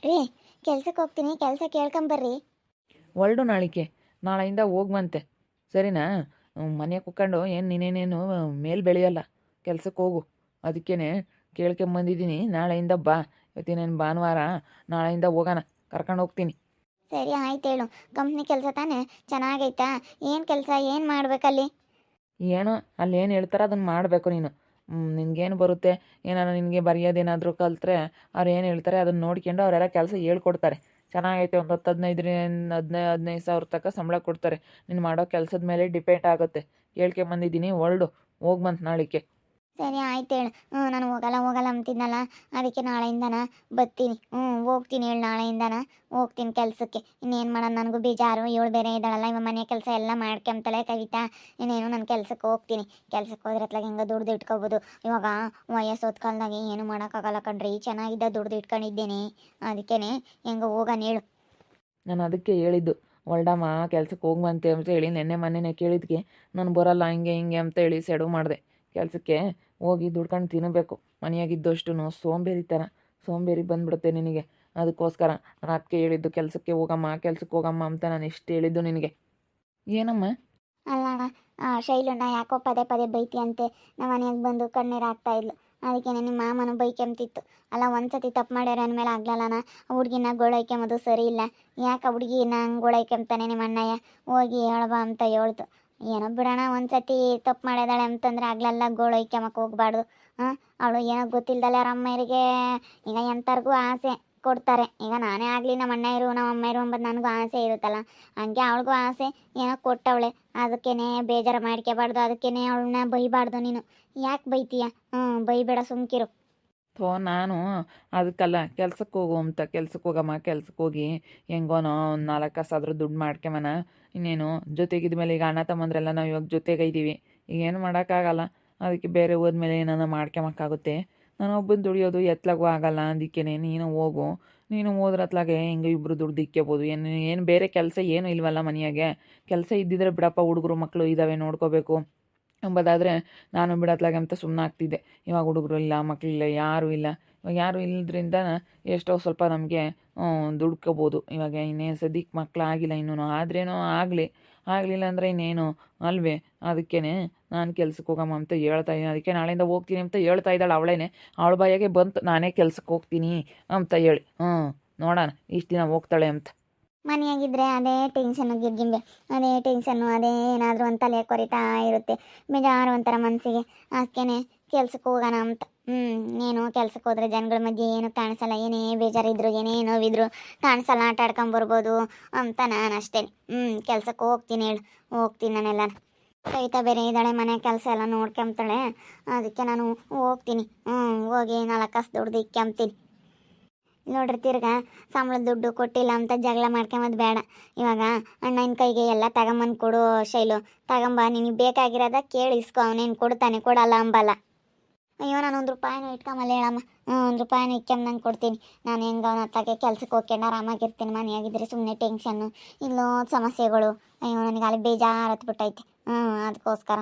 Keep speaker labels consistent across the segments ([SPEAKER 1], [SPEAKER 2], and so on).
[SPEAKER 1] ರೀ, ಕೆಲ್ಸಕ್ಕೆ ಹೋಗ್ತೀನಿ, ಕೆಲಸ ಕೇಳ್ಕೊಂಬರ್ರಿ.
[SPEAKER 2] ಹೊರಡು ನಾಳೆಯಿಂದ ಹೋಗ್ವಂತೆ, ಸರಿನಾ? ಮನೆ ಕುತ್ಕೊಂಡು ಏನು ನೀನೇನೇನು ಮೇಲೆ ಬೆಳೆಯಲ್ಲ, ಕೆಲ್ಸಕ್ಕೆ ಹೋಗು. ಅದಕ್ಕೇ ಕೇಳ್ಕೊಂಬಂದಿದ್ದೀನಿ, ನಾಳೆಯಿಂದ ಬಾ. ಇವತ್ತಿನೇನು ಭಾನುವಾರ, ನಾಳೆಯಿಂದ ಹೋಗೋಣ, ಕರ್ಕೊಂಡು ಹೋಗ್ತೀನಿ.
[SPEAKER 1] ಸರಿ ಆಯ್ತು ಹೇಳು. ಕಂಪ್ನಿ ಕೆಲಸ ತಾನೇ, ಚೆನ್ನಾಗೈತಾ? ಏನು ಕೆಲಸ, ಏನು ಮಾಡ್ಬೇಕಲ್ಲಿ?
[SPEAKER 2] ಏನೋ ಅಲ್ಲಿ ಏನು ಹೇಳ್ತಾರೆ ಅದನ್ನು ಮಾಡಬೇಕು ನೀನು. ನಿನಗೇನು ಬರುತ್ತೆ, ಏನಾರು ನಿನಗೆ ಬರೆಯೋದೇನಾದರೂ ಕಲಿತ್ರೆ ಅವ್ರು ಏನು ಹೇಳ್ತಾರೆ ಅದನ್ನು ನೋಡ್ಕೊಂಡು ಅವರೆಲ್ಲ ಕೆಲಸ ಹೇಳ್ಕೊಡ್ತಾರೆ. ಚೆನ್ನಾಗೈತೆ, ಒಂದು 10-15 ಸಾವಿರ ತನಕ ಸಂಬಳ ಕೊಡ್ತಾರೆ. ನೀನು ಮಾಡೋ ಕೆಲಸದ ಮೇಲೆ ಡಿಪೆಂಡ್ ಆಗುತ್ತೆ. ಹೇಳ್ಕೊಂಬಂದಿದ್ದೀನಿ, ಹೊರಡು, ಹೋಗ್ಬಂತು ನಾಳಿಕೆ.
[SPEAKER 1] ಸರಿ ಆಯ್ತು ಹೇಳು. ನಾನು ಹೋಗಲ್ಲ ಅಂತಿದ್ನಲ್ಲ, ಅದಕ್ಕೆ ನಾಳೆಯಿಂದನ ಬರ್ತೀನಿ. ಹೋಗ್ತೀನಿ ಹೇಳು, ನಾಳೆಯಿಂದನ ಹೋಗ್ತೀನಿ ಕೆಲಸಕ್ಕೆ. ಇನ್ನೇನು ಮಾಡೋಣ, ನನಗೂ ಬೇಜಾರು. ಇವಳು ಬೇರೆ ಇದ್ದಾಳಲ್ಲ, ಇವ ಮನೆ ಕೆಲಸ ಎಲ್ಲ ಮಾಡ್ಕೊಂತಾಳೆ ಕವಿತಾ. ಇನ್ನೇನು ನಾನು ಕೆಲಸಕ್ಕೆ ಹೋಗ್ತೀನಿ. ಕೆಲಸಕ್ಕೆ ಹೋದ್ರೆ ಅತ್ಲಾಗ ಹೆಂಗೆ ದುಡ್ದು ಇಟ್ಕೋಬೋದು. ಇವಾಗ ವಯಸ್ಸೋದ ಕಾಲದಾಗೆ ಏನು ಮಾಡೋಕ್ಕಾಗಲ್ಲ ಕಣ್ರಿ. ಚೆನ್ನಾಗಿದ್ದ ದುಡ್ದು ಇಟ್ಕೊಂಡಿದ್ದೇನೆ, ಅದಕ್ಕೇ ಹೆಂಗೆ ಹೋಗೋಣ ಹೇಳು.
[SPEAKER 2] ನಾನು ಅದಕ್ಕೆ ಹೇಳಿದ್ದು, ಹೊರಡಮ್ಮ ಕೆಲ್ಸಕ್ಕೆ ಹೋಗುವಂತೆ ಅಂತ ಹೇಳಿ. ಮೊನ್ನೆ ಕೇಳಿದ್ಕೆ ನಾನು ಬರೋಲ್ಲ ಹಿಂಗೆ ಹಿಂಗೆ ಅಂತ ಹೇಳಿ ಸೆಡು ಮಾಡಿದೆ. ಕೆಲಸಕ್ಕೆ ಹೋಗಿ ದುಡ್ಕೊಂಡು ತಿನ್ನಬೇಕು. ಮನೆಯಾಗಿದ್ದಷ್ಟು ಸೋಂಬೇರಿ ಬಂದ್ಬಿಡುತ್ತೆ ನಿನಗೆ. ಅದಕ್ಕೋಸ್ಕರ ನಾನು ಅದಕ್ಕೆ ಹೇಳಿದ್ದು, ಕೆಲ್ಸಕ್ಕೆ ಹೋಗಮ್ಮ ಅಂತ ನಾನು ಎಷ್ಟು ಹೇಳಿದ್ದು ನಿನಗೆ. ಏನಮ್ಮ?
[SPEAKER 1] ಅಲ್ಲಣ್ಣ, ಶೈಲಣ್ಣ ಯಾಕೋ ಪದೇ ಪದೇ ಬೈತಿಯಂತೆ. ನಮ್ಮ ಮನೆಯಾಗ ಬಂದು ಕಣ್ಣೀರು ಆಗ್ತಾ ಇದ್ಲು. ಅದಕ್ಕೆ ನಿಮ್ಮ ಮಾಮನು ಬೈಕೆಂತಿತ್ತು. ಅಲ್ಲ, ಒಂದ್ಸತಿ ತಪ್ಪು ಮಾಡ್ಯಾರ ಅಂದಮೇಲೆ ಆಗ್ಲಲ್ಲನ ಹುಡುಗಿನ ಗೋಳೈಕೆಂಬುದು ಸರಿ ಇಲ್ಲ. ಯಾಕೆ ಹುಡುಗಿನ ಹಂಗೆ ಗೋಳೈಕೆಂತಾನೆ ನಿಮ್ಮ ಅಣ್ಣಯ್ಯ? ಹೋಗಿ ಹೇಳ್ಬಾ ಅಂತ ಹೇಳ್ತು. ಏನೋ ಬಿಡೋಣ, ಒಂದ್ಸತಿ ತಪ್ಪು ಮಾಡಿದಾಳೆ ಅಂತಂದ್ರೆ ಆಗ್ಲೆಲ್ಲ ಗೋಳೈಕೆಂಬಕ್ಕೆ ಹೋಗ್ಬಾರ್ದು. ಅವಳು ಏನೋ ಗೊತ್ತಿಲ್ದಲ್ಲ ಅವ್ರ ಅಮ್ಮಯ್ಯರಿಗೆ. ಈಗ ಎಂಥರ್ಗೂ ಆಸೆ ಕೊಡ್ತಾರೆ. ಈಗ ನಾನೇ ಆಗಲಿ, ನಮ್ಮ ಅಣ್ಣಯ್ಯರು ನಮ್ಮ ಅಮ್ಮಯ್ಯರು ಅಂಬದು ನನಗೂ ಆಸೆ ಇರುತ್ತಲ್ಲ, ಹಂಗೆ ಅವಳಿಗೂ ಆಸೆ ಏನೋ ಕೊಟ್ಟವಳೆ. ಅದಕ್ಕೇನೆ ಬೇಜಾರು ಮಾಡ್ಕೋಬಾರ್ದು, ಅದಕ್ಕೇನೆ ಅವಳನ್ನ ಬೈಬಾರ್ದು ನೀನು. ಯಾಕೆ ಬೈತೀಯ? ಬೈಬೇಡ, ಸುಮ್ಕಿರು.
[SPEAKER 2] ನಾನು ಅದಕ್ಕಲ್ಲ, ಕೆಲ್ಸಕ್ಕೆ ಹೋಗು ಅಂತ. ಕೆಲ್ಸಕ್ಕೆ ಹೋಗಿ ಹೆಂಗೋನೋ ಒಂದು 4 ಕಾಸಾದರೂ ದುಡ್ಡು ಮಾಡ್ಕೊಂಬನ. ಇನ್ನೇನು ಜೊತೆಗಿದ್ಮೇಲೆ ಈಗ ಅಣ್ಣ ತಮ್ಮಂದ್ರೆಲ್ಲ ನಾವು ಇವಾಗ ಜೊತೆಗೈದ್ದೀವಿ. ಈಗ ಏನು ಮಾಡೋಕ್ಕಾಗಲ್ಲ. ಅದಕ್ಕೆ ಬೇರೆ ಹೋದ್ಮೇಲೆ ಏನಾನ ಮಾಡ್ಕೊಂಬಕ್ಕಾಗುತ್ತೆ. ನಾನು ಒಬ್ಬನ ದುಡಿಯೋದು ಎತ್ಲಾಗೂ ಆಗಲ್ಲ. ಅದಕ್ಕೇ ನೀನು ಹೋಗು. ನೀನು ಹೋದ್ರತ್ಲಾಗೆ ಹೆಂಗೆ ಇಬ್ಬರು ದುಡ್ಡು ಇಕ್ಕೋಬೋದು. ಏನು ಬೇರೆ ಕೆಲಸ ಏನೂ ಇಲ್ವಲ್ಲ ಮನೆಯಾಗೆ. ಕೆಲಸ ಇದ್ದಿದ್ರೆ ಬಿಡಪ್ಪ, ಹುಡುಗರು ಮಕ್ಕಳು ಇದ್ದಾವೆ ನೋಡ್ಕೋಬೇಕು ಎಂಬುದಾದರೆ ನಾನು ಬಿಡತ್ಲಾಗೆ ಅಂತ ಸುಮ್ಮನಾಗ್ತಿದ್ದೆ. ಇವಾಗ ಹುಡುಗರು ಇಲ್ಲ, ಮಕ್ಕಳಿಲ್ಲ, ಯಾರೂ ಇಲ್ಲ. ಇವಾಗ ಯಾರೂ ಇಲ್ಲದ್ರಿಂದ ಎಷ್ಟೋ ಸ್ವಲ್ಪ ನಮಗೆ ದುಡ್ಕೋಬೋದು. ಇವಾಗ ಇನ್ನೇನು ಸದ್ಯಕ್ಕೆ ಮಕ್ಕಳಾಗಿಲ್ಲ ಇನ್ನೂ. ಆದ್ರೇನೋ ಆಗಲಿಲ್ಲ ಅಂದರೆ ಇನ್ನೇನು ಅಲ್ವೇ? ಅದಕ್ಕೇ ನಾನು ಕೆಲ್ಸಕ್ಕೆ ಹೋಗಮ್ಮ ಅಂತ ಹೇಳ್ತಾ ಇದ್ದೀನಿ. ಅದಕ್ಕೆ ನಾಳೆಯಿಂದ ಹೋಗ್ತೀನಿ ಅಂತ ಹೇಳ್ತಾ ಇದ್ದಾಳೆ ಅವಳೇನೆ. ಅವಳ ಬಾಯಾಗೆ ಬಂತು ನಾನೇ ಕೆಲ್ಸಕ್ಕೆ ಹೋಗ್ತೀನಿ ಅಂತ ಹೇಳಿ. ನೋಡೋಣ ಇಷ್ಟು ದಿನ ಹೋಗ್ತಾಳೆ ಅಂತ.
[SPEAKER 1] ಮನೆಯಾಗಿದ್ದರೆ ಅದೇ ಟೆನ್ಷನ್ನು, ಗಿರ್ಗಿಂಬೆ ಅದೇ ಟೆನ್ಷನ್ನು, ಅದೇ ಏನಾದರೂ ಒಂದು ತಲೆ ಕೊರಿತಾ ಇರುತ್ತೆ. ಬೇಜಾರು ಒಂಥರ ಮನಸ್ಸಿಗೆ. ಅದಕ್ಕೇ ಕೆಲ್ಸಕ್ಕೆ ಹೋಗೋಣ ಅಂತ. ನೀನು ಕೆಲ್ಸಕ್ಕೆ ಹೋದ್ರೆ ಜನಗಳ ಮಧ್ಯೆ ಏನು ಕಾಣಿಸಲ್ಲ. ಏನೇ ಬೇಜಾರಿದ್ರು, ಏನೇ ನೋವಿದ್ರು ಕಾಣಿಸಲ್ಲ, ಆಟ ಆಡ್ಕೊಂಬರ್ಬೋದು ಅಂತ ನಾನು ಅಷ್ಟೇ. ಕೆಲ್ಸಕ್ಕೆ ಹೋಗ್ತೀನಿ ಹೇಳು, ಹೋಗ್ತೀನಿ ನಾನೆಲ್ಲ. ಕವಿತಾ ಬೇರೆ ಇದ್ದಾಳೆ, ಮನೆ ಕೆಲಸ ಎಲ್ಲ ನೋಡ್ಕೊಂತಾಳೆ. ಅದಕ್ಕೆ ನಾನು ಹೋಗ್ತೀನಿ. ಹೋಗಿ 4 ಕಾಸು ದುಡ್ದು ಇಕ್ಕೊಂತೀನಿ. ನೋಡ್ರಿ, ತಿರ್ಗಾ ಸಂಬಳದ ದುಡ್ಡು ಕೊಟ್ಟಿಲ್ಲ ಅಂತ ಜಗಳ ಮಾಡ್ಕೊಂಬದು ಬೇಡ. ಇವಾಗ ಅಣ್ಣನ ಕೈಗೆ ಎಲ್ಲ ತಗೊಂಬಂದು ಕೊಡು. ಶೈಲು, ತಗೊಂಬ, ನಿನಗೆ ಬೇಕಾಗಿರೋದ ಕೇಳಿ ಇಸ್ಕೊ, ಅವನೇನು ಕೊಡ್ತಾನೆ, ಕೊಡಲ್ಲ ಅಂಬಲ್ಲ. ಅಯ್ಯೋ, ನಾನು 1 ರೂಪಾಯಿನೂ ಇಟ್ಕೊಂಬಲ್ಲ ಹೇಳಮ್ಮ. 1 ರೂಪಾಯಿನೂ ಇಕ್ಕೊಂಬಂದು ಕೊಡ್ತೀನಿ. ನಾನು ಹೆಂಗೆ ಅವನ ಹತ್ತಾಗೆ ಕೆಲ್ಸಕ್ಕೆ ಹೋಗ್ಕೊಂಡು ಆರಾಮಾಗಿರ್ತೀನಿ. ಮನೆಯಾಗಿದ್ದರೆ ಸುಮ್ಮನೆ ಟೆನ್ಷನ್ನು, ಇಲ್ಲೋ ಸಮಸ್ಯೆಗಳು. ಅಯ್ಯೋ, ನನಗೆ ಅಲ್ಲಿ ಬೇಜಾರು ಹತ್ಬಿಟ್ಟೈತೆ. ಅದಕ್ಕೋಸ್ಕರ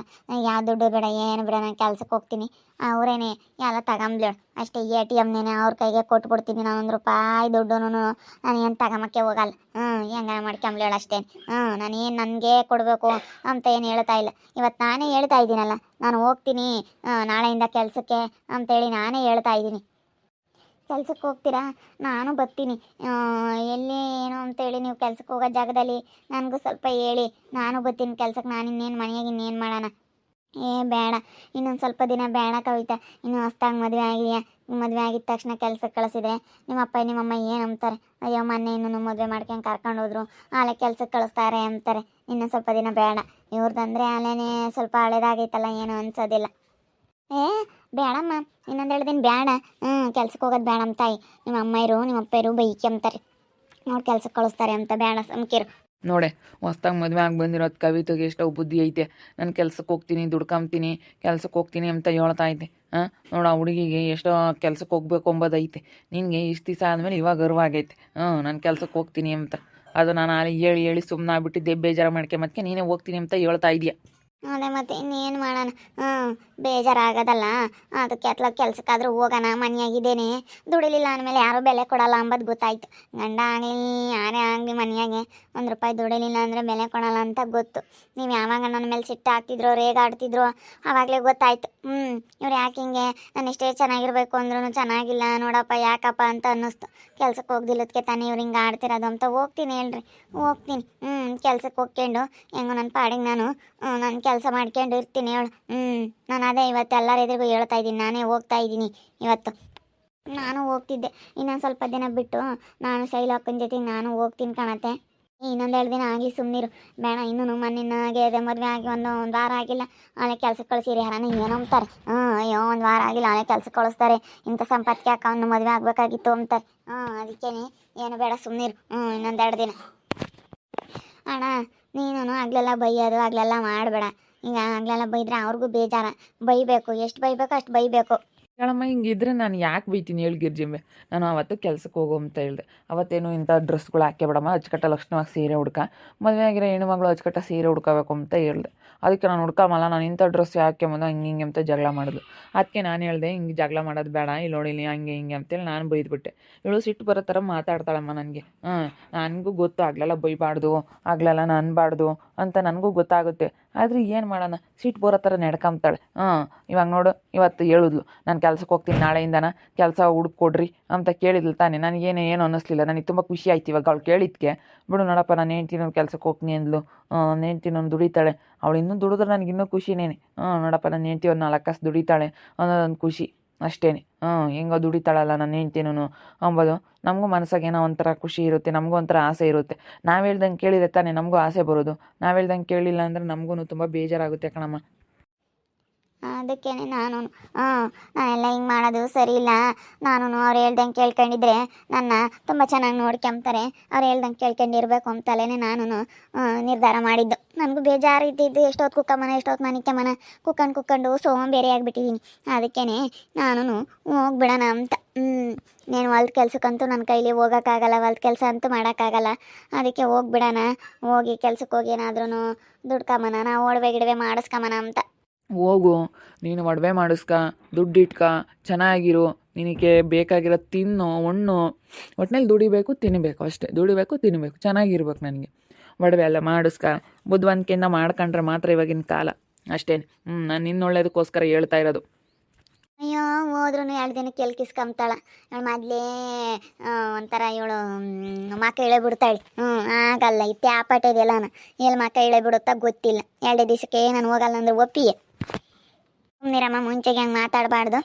[SPEAKER 1] ಯಾವ ದುಡ್ಡು ಬೇಡ, ಏನು ಬೇಡ, ನಾನು ಕೆಲ್ಸಕ್ಕೆ ಹೋಗ್ತೀನಿ. ಅವರೇನೆ ಎಲ್ಲ ತಗೊಂಬ್ಲೇಳು ಅಷ್ಟೇ. ATMನೇನೆ ಅವ್ರ ಕೈಗೆ ಕೊಟ್ಬಿಡ್ತೀನಿ. ನಾನು 1 ರೂಪಾಯಿ ದುಡ್ಡು ನಾನು ಏನು ತಗೊಂಬಕ್ಕೆ ಹೋಗಲ್ಲ. ಹೆಂಗ ಮಾಡ್ಕೊಂಬ್ಲೇಳು ಅಷ್ಟೇ. ನಾನೇನು ನನಗೆ ಕೊಡಬೇಕು ಅಂತ ಏನು ಹೇಳ್ತಾ ಇಲ್ಲ. ಇವತ್ತು ನಾನೇ ಹೇಳ್ತಾ ಇದ್ದೀನಲ್ಲ, ನಾನು ಹೋಗ್ತೀನಿ ನಾಳೆಯಿಂದ ಕೆಲಸಕ್ಕೆ ಅಂತೇಳಿ ನಾನೇ ಹೇಳ್ತಾ ಇದ್ದೀನಿ. ಕೆಲ್ಸಕ್ಕೆ ಹೋಗ್ತೀರಾ? ನಾನು ಬರ್ತೀನಿ. ಎಲ್ಲಿ ಏನು ಅಂತೇಳಿ ನೀವು ಕೆಲ್ಸಕ್ಕೆ ಹೋಗೋ ಜಾಗದಲ್ಲಿ ನನಗೂ ಸ್ವಲ್ಪ ಹೇಳಿ. ನಾನು ಬರ್ತೀನಿ ಕೆಲ್ಸಕ್ಕೆ. ನಾನು ಇನ್ನೇನು ಮನೆಯಾಗ ಇನ್ನೇನು ಮಾಡೋಣ? ಬೇಡ, ಇನ್ನೊಂದು ಸ್ವಲ್ಪ ದಿನ ಬೇಡ ಕವಿತಾ. ಇನ್ನು ಹೊಸ್ದಾಗಿ ಮದುವೆ ಆಗಿದೆಯಾ? ಮದುವೆ ಆಗಿದ ತಕ್ಷಣ ಕೆಲ್ಸಕ್ಕೆ ಕಳಿಸಿದ್ರೆ ನಿಮ್ಮ ಅಪ್ಪ ನಿಮ್ಮಮ್ಮ ಏನು ಅಂತಾರೆ? ಅಯ್ಯೋ, ಮೊನ್ನೆ ಇನ್ನೂ ಮದುವೆ ಮಾಡ್ಕೊಂಡು ಕರ್ಕೊಂಡು ಹೋದ್ರು, ಆಲೆ ಕೆಲ್ಸಕ್ಕೆ ಕಳಿಸ್ತಾರೆ ಅಂತಾರೆ. ಇನ್ನೊಂದು ಸ್ವಲ್ಪ ದಿನ ಬೇಡ. ಇವ್ರದ್ದಂದರೆ ಆಲೇನೇ ಸ್ವಲ್ಪ ಹಳೇದಾಗೈತಲ್ಲ, ಏನು ಅನ್ಸೋದಿಲ್ಲ. ಬೇಡಮ್ಮ, ಇನ್ನೊಂದು 2 ದಿನ ಬೇಡ. ಕೆಲ್ಸಕ್ಕೆ ಹೋಗೋದು ಬೇಡ ತಾಯಿ. ನಿಮ್ಮ ಅಮ್ಮಯ್ಯರು ನಿಮ್ಮ ಅಪ್ಪಯ್ಯರು ಬೈಕೊಂತಾರೆ, ಅವ್ರು ಕೆಲ್ಸಕ್ಕೆ ಕಳಿಸ್ತಾರೆ ಅಂತ. ಬೇಡ, ಸುಮ್ಕಿರು.
[SPEAKER 2] ನೋಡೆ, ಹೊಸ್ದಾಗಿ ಮದುವೆ ಆಗಿ ಬಂದಿರೋದು ಕವಿತೆಗೆ ಎಷ್ಟೋ ಬುದ್ಧಿ ಐತೆ. ನಾನು ಕೆಲ್ಸಕ್ಕೆ ಹೋಗ್ತೀನಿ, ದುಡ್ಕೊಂತೀನಿ, ಕೆಲ್ಸಕ್ಕೆ ಹೋಗ್ತೀನಿ ಅಂತ ಹೇಳ್ತಾ ಐತೆ. ನೋಡು, ಆ ಹುಡುಗಿಗೆ ಎಷ್ಟೋ ಕೆಲ್ಸಕ್ಕೆ ಹೋಗ್ಬೇಕು ಅಂಬೋದೈತೆ. ನಿನಗೆ ಇಷ್ಟು ದಿವಸ ಆದಮೇಲೆ ಇವಾಗ ಗರ್ವಾಗೈತೆ. ನಾನು ಕೆಲ್ಸಕ್ಕೆ ಹೋಗ್ತೀನಿ ಅಂತ. ಅದು ನಾನು ಅಲ್ಲಿ ಹೇಳಿ ಸುಮ್ಮನೆ ಆಗ್ಬಿಟ್ಟಿದ್ದೆ, ಬೇಜಾರು ಮಾಡ್ಕೊಂಬದಕ್ಕೆ ನೀನೇ ಹೋಗ್ತೀನಿ ಅಂತ ಹೇಳ್ತಾ ಇದೆಯಾ.
[SPEAKER 1] ಅದೇ ಮತ್ತೆ ಇನ್ನೇನು ಮಾಡೋಣ. ಬೇಜಾರಾಗೋದಲ್ಲ. ಅದಕ್ಕೆ ಅತ್ಲ ಕೆಲ್ಸಕ್ಕಾದ್ರೂ ಹೋಗೋಣ, ಮನೆಯಾಗಿದ್ದೇನೆ. ದುಡಿಲಿಲ್ಲ ಅಂದಮೇಲೆ ಯಾರೂ ಬೆಲೆ ಕೊಡಲ್ಲ ಅಂಬದು ಗೊತ್ತಾಯ್ತು. ಗಂಡ ಆಗಲಿ ಯಾರೇ ಆಗಲಿ ಮನೆಯಾಗೆ ₹1 ದುಡಿಲಿಲ್ಲ ಅಂದರೆ ಬೆಲೆ ಕೊಡಲ್ಲ ಅಂತ ಗೊತ್ತು. ನೀವು ಯಾವಾಗ ನನ್ನ ಮೇಲೆ ಸಿಟ್ಟು ಹಾಕ್ತಿದ್ರೋ ರೇಗಾಡ್ತಿದ್ರೋ ಆವಾಗಲೇ ಗೊತ್ತಾಯ್ತು. ಇವ್ರು ಯಾಕೆ ಹಿಂಗೆ, ನಾನು ಎಷ್ಟೇ ಚೆನ್ನಾಗಿರ್ಬೇಕು ಅಂದ್ರೂ ಚೆನ್ನಾಗಿಲ್ಲ ನೋಡಪ್ಪ ಯಾಕಪ್ಪ ಅಂತ ಅನ್ನಿಸ್ತು. ಕೆಲ್ಸಕ್ಕೆ ಹೋಗ್ದಿಲ್ಲದಕ್ಕೆ ತಾನೇ ಇವ್ರು ಹಿಂಗೆ ಆಡ್ತಿರೋದು ಅಂತ. ಹೋಗ್ತೀನಿ ಹೇಳ್ರಿ, ಹೋಗ್ತೀನಿ. ಕೆಲ್ಸಕ್ಕೆ ಹೋಗ್ಕೊಂಡು ಹೆಂಗೋ ನನ್ನ ಪಾಡಿಗೆ ನಾನು ನನ್ನ ಕೆಲಸ ಮಾಡ್ಕೊಂಡು ಇರ್ತೀನಿ ಹೇಳು. ನಾನು ಅದೇ ಇವತ್ತು ಎಲ್ಲರ ಎದುರಿಗೂ ಹೇಳ್ತಾ ಇದ್ದೀನಿ, ನಾನೇ ಹೋಗ್ತಾ ಇದ್ದೀನಿ ಇವತ್ತು. ನಾನು ಹೋಗ್ತಿದ್ದೆ, ಇನ್ನೊಂದು ಸ್ವಲ್ಪ ದಿನ ಬಿಟ್ಟು ನಾನು ಶೈಲಕ್ಕನ ಜೊತೆಗೆ ನಾನು ಹೋಗ್ತೀನಿ ಕಾಣತ್ತೆ. ಇನ್ನೊಂದು 2 ದಿನ ಆಗಿ ಸುಮ್ಮನಿರು ಬೇಡ. ಇನ್ನೂ ಮನೆಯಾಗೆ ಅದೇ ಮದುವೆ ಆಗಿ ಒಂದು ವಾರ ಆಗಿಲ್ಲ, ಆಳೆ ಕೆಲ್ಸಕ್ಕೆ ಕಳಿಸಿರಿ ಯಾರನ್ನ ಏನೋ ಅಂತಾರೆ. ಅಯ್ಯೋ 1 ವಾರ ಆಗಿಲ್ಲ ಆಳೆ ಕೆಲ್ಸಕ್ಕೆ ಕಳಿಸ್ತಾರೆ, ಇಂಥ ಸಂಪತ್ತಿಗೆ ಯಾಕೆ ಅವನು ಮದುವೆ ಆಗಬೇಕಾಗಿತ್ತು ಅಂತಾರೆ. ಅದಕ್ಕೇನೆ ಏನು ಬೇಡ ಸುಮ್ಮನಿರು. ಇನ್ನೊಂದು 2 ದಿನ. ಅಣ್ಣ ನೀನು ಆಗ್ಲೆಲ್ಲ ಬೈಯೋದು ಆಗ್ಲೆಲ್ಲ ಮಾಡಬೇಡ. ಈಗ ಆಗ್ಲೆಲ್ಲ ಬೈದ್ರೆ ಅವ್ರಿಗೂ ಬೇಜಾರ. ಬೈಬೇಕು, ಎಷ್ಟು ಬೈಬೇಕು ಅಷ್ಟು ಬೈಬೇಕು.
[SPEAKER 2] ಹೇಳಮ್ಮ ಹಿಂಗಿದ್ರೆ ನಾನು ಯಾಕೆ ಬೈತೀನಿ ಹೇಳಿ ಗಿರ್ಜಿಂಬೆ. ನಾನು ಅವತ್ತು ಕೆಲ್ಸಕ್ಕೆ ಹೋಗು ಅಂತ ಹೇಳಿದೆ. ಅವತ್ತೇನು ಇಂಥ ಡ್ರೆಸ್ಗಳು ಹಾಕೇ ಬಿಡಮ್ಮ, ಅಚ್ಚುಕಟ್ಟ ಲಕ್ಷಣವಾಗಿ ಸೀರೆ ಹುಡ್ಕ, ಮದುವೆ ಆಗಿರೋ ಹೆಣ್ಣುಮಗಳು ಅಚ್ಚುಕಟ್ಟ ಸೀರೆ ಹುಡ್ಕೋಬೇಕು ಅಂತ ಹೇಳಿದೆ. ಅದಕ್ಕೆ ನಾನು ಹುಡ್ಕಮಲ್ಲ, ನಾನು ಇಂಥ ಡ್ರೆಸ್ ಯಾಕೆ ಬಂದು ಹಂಗೆ ಹಿಂಗೆ ಅಂತ ಜಗಳ ಮಾಡಿದ್ಲು. ಅದಕ್ಕೆ ನಾನು ಹೇಳಿದೆ ಹಿಂಗೆ ಜಗಳ ಮಾಡೋದು ಬೇಡ, ಇಲ್ಲಿ ನೋಡಿಲಿ ಹಂಗೆ ಹಿಂಗೆ ಅಂತೇಳಿ ನಾನು ಬೈದ್ಬಿಟ್ಟೆ. ಇವಳು ಸಿಟ್ಟು ಬರೋ ಥರ ಮಾತಾಡ್ತಾಳಮ್ಮ ನನಗೆ. ನನಗೂ ಗೊತ್ತು ಆಗ್ಲೆಲ್ಲ ಬೈಬಾರ್ದು, ಆಗ್ಲೆಲ್ಲ ಅನ್ಬಾರ್ದು ಅಂತ ನನಗೂ ಗೊತ್ತಾಗುತ್ತೆ. ಆದರೆ ಏನು ಮಾಡೋಣ, ಸಿಟ್ಟು ಬರೋ ಥರ ನಡ್ಕೊಂತಾಳೆ. ಇವಾಗ ನೋಡು ಇವತ್ತು ಹೇಳಿದ್ಲು, ನಾನು ಕೆಲ್ಸಕ್ಕೆ ಹೋಗ್ತೀನಿ ನಾಳೆಯಿಂದನ, ಕೆಲಸ ಹುಡುಕೊಡ್ರಿ ಅಂತ ಕೇಳಿದ್ಲು ತಾನೆ. ನನಗೇನು ಅನ್ನಿಸ್ಲಿಲ್ಲ, ನನಗೆ ತುಂಬ ಖುಷಿ ಆಯ್ತು ಇವಾಗ ಅವಳು ಕೇಳಿದ್ಕೆ. ಬಿಡು ನೋಡಪ್ಪ, ನಾನು ಹೆಂಡ್ತಿನೂ ಕೆಲ್ಸಕ್ಕೆ ಹೋಗ್ತೀನಿ ಅಂದ್ಲು, ನನ್ನ ಹೆಂಡ್ತಿನೂ ದುಡಿತಾಳೆ. ಅವಳು ಇನ್ನೂ ದುಡಿದ್ರೆ ನನಗೆ ಇನ್ನೂ ಖುಷಿನೇನೆ. ನೋಡಪ್ಪ ನನ್ನ ಹೆಂಡ್ತಿ ಒಂದು 4 ಕಾಸು ದುಡಿತಾಳೆ ಅನ್ನೋದೊಂದು ಖುಷಿ ಅಷ್ಟೇ. ಹೆಂಗೋ ದುಡಿತಾಳಲ್ಲ ನನ್ನ ಹೆಂಡ್ತಿನೂ ಅಂಬೋದು ನಮಗೂ ಮನಸ್ಸಾಗ ಏನೋ ಒಂಥರ ಖುಷಿ ಇರುತ್ತೆ, ನಮಗೂ ಒಂಥರ ಆಸೆ ಇರುತ್ತೆ. ನಾವು ಹೇಳ್ದಂಗೆ ಕೇಳಿದ್ರೆ ತಾನೇ ನಮಗೂ ಆಸೆ ಬರೋದು. ನಾವು ಹೇಳ್ದಂಗೆ ಕೇಳಿಲ್ಲ ಅಂದರೆ ನಮಗೂ ತುಂಬ ಬೇಜಾರಾಗುತ್ತೆ ಕಣಮ್ಮ.
[SPEAKER 1] ಅದಕ್ಕೇ ನಾನೆಲ್ಲ ಹಿಂಗೆ ಮಾಡೋದು ಸರಿ ಇಲ್ಲ. ನಾನು ಅವ್ರು ಹೇಳ್ದಂಗೆ ಕೇಳ್ಕೊಂಡಿದ್ರೆ ನನ್ನ ತುಂಬ ಚೆನ್ನಾಗಿ ನೋಡ್ಕೊಂತಾರೆ. ಅವ್ರು ಹೇಳ್ದಂಗೆ ಕೇಳ್ಕೊಂಡಿರ್ಬೇಕು ಅಂತಲೇ ನಾನು ನಿರ್ಧಾರ ಮಾಡಿದ್ದು. ನನಗೂ ಬೇಜಾರು ಇದ್ದಿದ್ದು, ಎಷ್ಟೊತ್ತು ಎಷ್ಟೊತ್ತು ಮನಿಕೆಮನ ಕುಕ್ಕೊಂಡು ಸೋಂಬೇರಿ ಆಗಿಬಿಟ್ಟಿದ್ದೀನಿ. ಅದಕ್ಕೇ ನಾನು ಹೋಗ್ಬಿಡೋಣ ಅಂತ. నేను ಹೊಲ್ದ ಕೆಲ್ಸಕ್ಕಂತೂ ನನ್ನ ಕೈಲಿ ಹೋಗೋಕ್ಕಾಗಲ್ಲ, ಹೊಲ್ದ ಕೆಲಸ ಅಂತೂ ಮಾಡೋಕ್ಕಾಗಲ್ಲ. ಅದಕ್ಕೆ ಹೋಗ್ಬಿಡೋಣ, ಹೋಗಿ ಕೆಲ್ಸಕ್ಕೆ ಹೋಗಿ ಏನಾದ್ರೂ ದುಡ್ಕೊಂಬನ, ನಾವು ಒಡವೆ ಗಿಡವೆ ಮಾಡಿಸ್ಕೊಂಬನ ಅಂತ.
[SPEAKER 2] ಹೋಗು, ನೀನು ಒಡವೆ ಮಾಡಿಸ್ಕ, ದುಡ್ಡಿಟ್ಕ, ಚೆನ್ನಾಗಿರು, ನಿನಗೆ ಬೇಕಾಗಿರೋ ತಿನ್ನು ಉಣ್ಣು. ಒಟ್ನಲ್ಲಿ ದುಡಿಬೇಕು ತಿನ್ನಬೇಕು ಅಷ್ಟೇ, ದುಡಿಬೇಕು ತಿನ್ನಬೇಕು, ಚೆನ್ನಾಗಿರ್ಬೇಕು. ನನಗೆ ಒಡವೆ ಎಲ್ಲ ಮಾಡಿಸ್ಕ, ಬುದ್ಧಿವಂತಿಕೆಯಿಂದ ಮಾಡ್ಕೊಂಡ್ರೆ ಮಾತ್ರ ಇವಾಗಿನ ಕಾಲ ಅಷ್ಟೇ. ನಾನು ನಿನ್ನ ಒಳ್ಳೇದಕ್ಕೋಸ್ಕರ ಹೇಳ್ತಾ ಇರೋದು.
[SPEAKER 1] ಅಯ್ಯೋ ಹೋದ್ರೂ 2 ದಿನಕ್ಕೆ ಕೆಲ್ಕಿಸ್ಕೊಂತಾಳ. ಇವಳು ಮೊದಲೇ ಒಂಥರ ಇವಳು ಮಕ್ಕ ಇಳೆಬಿಡ್ತಾಳೆ. ಆಗಲ್ಲ, ಇತ್ತೆ ಆಪಾಟ ಇದೆಯಲ್ಲ, ಎಲ್ಲಿ ಮಕ್ಕ ಇಳೆಬಿಡುತ್ತಾ ಗೊತ್ತಿಲ್ಲ. 2 ದಿವಸಕ್ಕೆ ನಾನು ಹೋಗಲ್ಲ ಅಂದ್ರೆ ಒಪ್ಪಿಯೇ. ಸುಮ್ಮನಿರಮ್ಮ, ಮುಂಚೆಗೆ ಹಂಗೆ ಮಾತಾಡಬಾರ್ದು.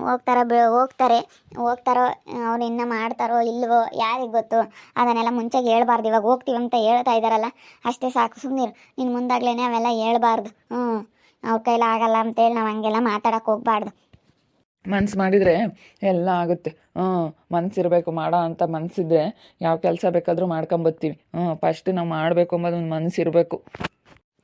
[SPEAKER 1] ಹೋಗ್ತಾರೋ ಅವ್ರು ಇನ್ನೂ ಮಾಡ್ತಾರೋ ಇಲ್ವೋ ಯಾರಿಗೆ ಗೊತ್ತು. ಅದನ್ನೆಲ್ಲ ಮುಂಚೆಗೆ ಹೇಳ್ಬಾರ್ದು. ಇವಾಗ ಹೋಗ್ತೀವಿ ಅಂತ ಹೇಳ್ತಾ ಇದ್ದಾರಲ್ಲ ಅಷ್ಟೇ ಸಾಕು, ಸುಮ್ಮನಿರು. ನಿನ್ನ ಮುಂದಾಗ್ಲೇ ಅವೆಲ್ಲ ಹೇಳ್ಬಾರ್ದು. ಅವ್ರ ಕೈಲಿ ಆಗಲ್ಲ ಅಂತೇಳಿ ನಾವು ಹಂಗೆಲ್ಲ ಮಾತಾಡೋಕೆ ಹೋಗ್ಬಾರ್ದು.
[SPEAKER 2] ಮನ್ಸು ಮಾಡಿದರೆ ಎಲ್ಲ ಆಗುತ್ತೆ. ಮನಸ್ಸಿರಬೇಕು, ಮಾಡೋ ಅಂತ ಮನಸ್ಸಿದ್ರೆ ಯಾವ ಕೆಲಸ ಬೇಕಾದರೂ ಮಾಡ್ಕೊಂಬರ್ತೀವಿ. ಫಸ್ಟ್ ನಾವು ಮಾಡಬೇಕು ಅಂಬೋದು ಒಂದು ಮನಸ್ಸಿರಬೇಕು.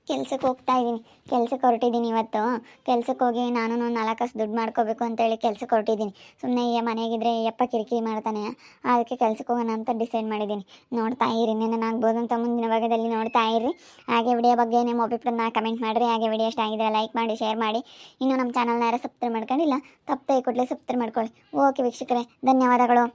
[SPEAKER 1] ಕೆಲ್ಸಕ್ಕೆ ಹೋಗ್ತಾ ಇದ್ದೀನಿ, ಕೆಲ್ಸಕ್ಕೆ ಹೊರಟಿದ್ದೀನಿ ಇವತ್ತು. ಕೆಲ್ಸಕ್ಕೆ ಹೋಗಿ ನಾನು 4 ಕಾಸು ದುಡ್ಡು ಮಾಡ್ಕೋಬೇಕು ಅಂತೇಳಿ ಕೆಲ್ಸಕ್ಕೆ ಹೊರಟಿದ್ದೀನಿ. ಸುಮ್ಮನೆ ಮನೆಯಾಗಿದ್ದರೆ ಯಪ್ಪ ಕಿರಿಕಿರಿ ಮಾಡ್ತಾನೆ. ಅದಕ್ಕೆ ಕೆಲ್ಸಕ್ಕೆ ಹೋಗೋಣ ಅಂತ ಡಿಸೈಡ್ ಮಾಡಿದ್ದೀನಿ. ನೋಡ್ತಾ ಇರಿ, ನೆನನಾಗ್ಬೋದು ಅಂತ ಮುಂದಿನ ಭಾಗದಲ್ಲಿ ನೋಡ್ತಾ ಇರಿ. ಹಾಗೆ ವಿಡಿಯೋ ಬಗ್ಗೆ ನಿಮ್ಮ ಒಪಿನಿಯನ್ನ ಕಮೆಂಟ್ ಮಾಡಿರಿ. ಹಾಗೆ ವಿಡಿಯೋ ಇಷ್ಟ ಆಗಿದ್ರೆ ಲೈಕ್ ಮಾಡಿ, ಶೇರ್ ಮಾಡಿ. ಇನ್ನೂ ನಮ್ಮ ಚಾನಲ್ನ ಯಾರು ಸಬ್ಸ್ಕ್ರೈಬ್ ಮಾಡ್ಕೊಂಡಿಲ್ಲ, ತಪ್ಪದೆ ಕೂಡಲೇ ಸಬ್ಸ್ಕ್ರೈಬ್ ಮಾಡ್ಕೊಳ್ಳಿ. ಓಕೆ ವೀಕ್ಷಕರೇ, ಧನ್ಯವಾದಗಳು.